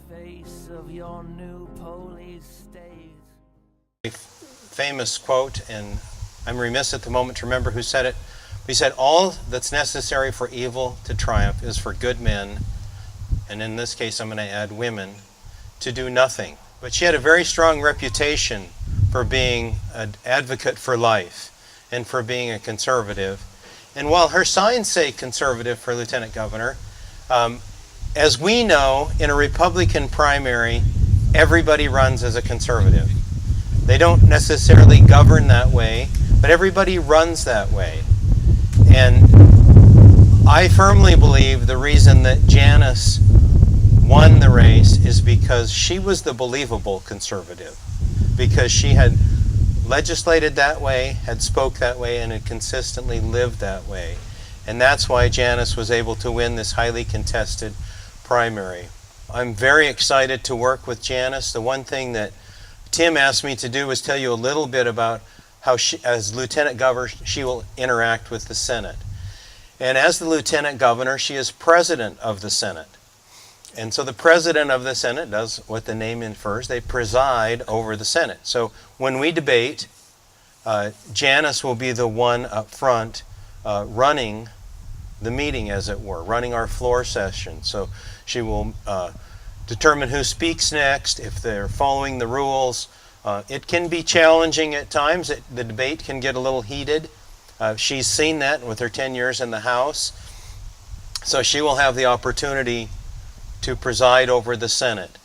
face of your new police state. A famous quote, and I'm remiss at the moment to remember who said it. He said, all that's necessary for evil to triumph is for good men, and in this case I'm going to add women, to do nothing. But she had a very strong reputation for being an advocate for life and for being a conservative. And while her signs say conservative for lieutenant governor, as we know, in a Republican primary, everybody runs as a conservative. They don't necessarily govern that way, but everybody runs that way. And I firmly believe the reason that Janice won the race is because she was the believable conservative, because she had legislated that way, had spoke that way, and had consistently lived that way. And that's why Janice was able to win this highly contested primary. I'm very excited to work with Janice. The one thing that Tim asked me to do was tell you a little bit about how she, as lieutenant governor, she will interact with the Senate. And as the lieutenant governor, she is president of the Senate. And so the president of the Senate does what the name infers. They preside over the Senate. So when we debate, Janice will be the one up front running the meeting, as it were, running our floor session. So she will determine who speaks next, if they're following the rules. It can be challenging at times. The debate can get a little heated. She's seen that with her 10 years in the House. So she will have the opportunity to preside over the Senate.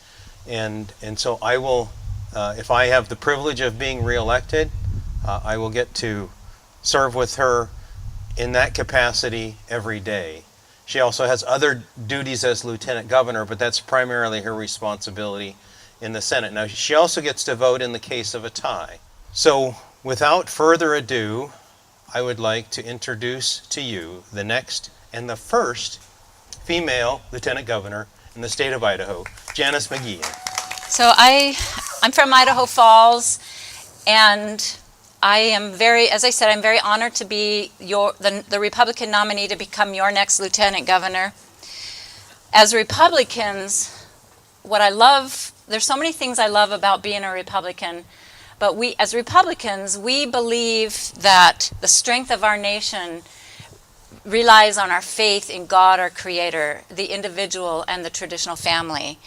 And so I will, if I have the privilege of being reelected, I will get to serve with her in that capacity every day. She also has other duties as lieutenant governor, but that's primarily her responsibility in the Senate. Now, she also gets to vote in the case of a tie. So without further ado, I would like to introduce to you the next and the first female lieutenant governor in the state of Idaho, Janice McGeachin. So I'm from Idaho Falls, and I am as I said, I'm very honored to be the Republican nominee to become your next lieutenant governor. As Republicans, there's so many things I love about being a Republican, but as Republicans, we believe that the strength of our nation relies on our faith in God, our Creator, the individual, and the traditional family.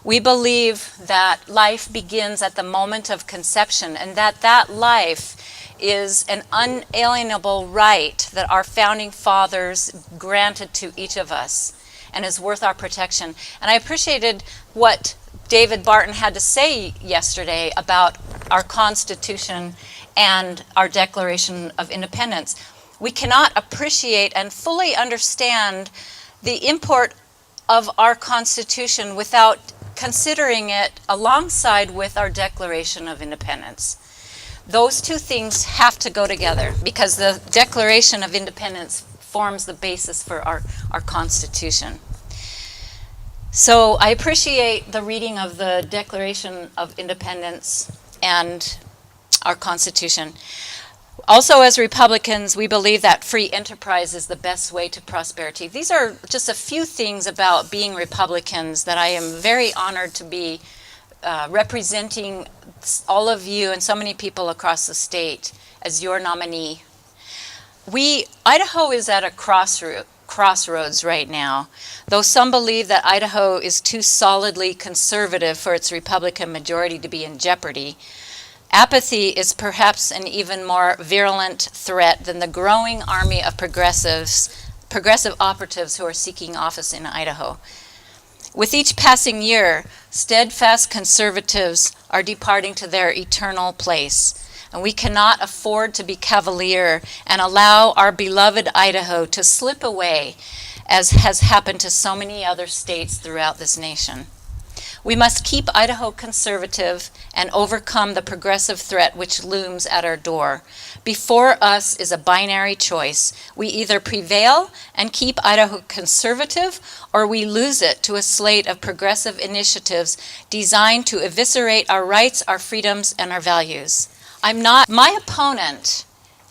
We believe that life begins at the moment of conception, and that life is an unalienable right that our founding fathers granted to each of us and is worth our protection. And I appreciated what David Barton had to say yesterday about our Constitution and our Declaration of Independence. We cannot appreciate and fully understand the import of our Constitution without considering it alongside with our Declaration of Independence. Those two things have to go together because the Declaration of Independence forms the basis for our Constitution. So I appreciate the reading of the Declaration of Independence and our Constitution. Also, as Republicans, we believe that free enterprise is the best way to prosperity. These are just a few things about being Republicans that I am very honored to be representing all of you and so many people across the state as your nominee. Idaho is at a crossroads right now. Though some believe that Idaho is too solidly conservative for its Republican majority to be in jeopardy, apathy is perhaps an even more virulent threat than the growing army of progressive operatives who are seeking office in Idaho. With each passing year, steadfast conservatives are departing to their eternal place, and we cannot afford to be cavalier and allow our beloved Idaho to slip away, as has happened to so many other states throughout this nation. We must keep Idaho conservative and overcome the progressive threat which looms at our door. Before us is a binary choice. We either prevail and keep Idaho conservative, or we lose it to a slate of progressive initiatives designed to eviscerate our rights, our freedoms, and our values. My opponent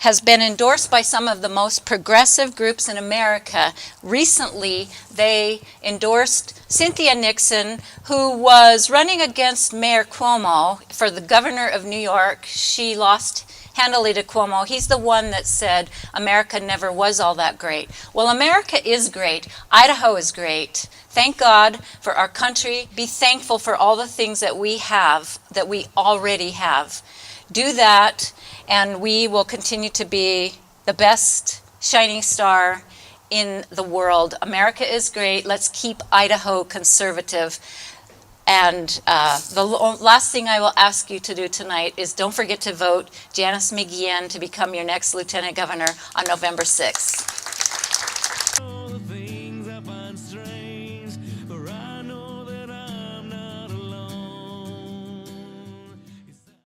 has been endorsed by some of the most progressive groups in America. Recently, they endorsed Cynthia Nixon, who was running against Mayor Cuomo for the governor of New York. She lost handily to Cuomo. He's the one that said America never was all that great. Well, America is great. Idaho is great. Thank God for our country. Be thankful for all the things that we have, that we already have. Do that, and we will continue to be the best shining star in the world. America is great. Let's keep Idaho conservative. And the last thing I will ask you to do tonight is don't forget to vote Janice McGeachin to become your next Lieutenant Governor on November 6th.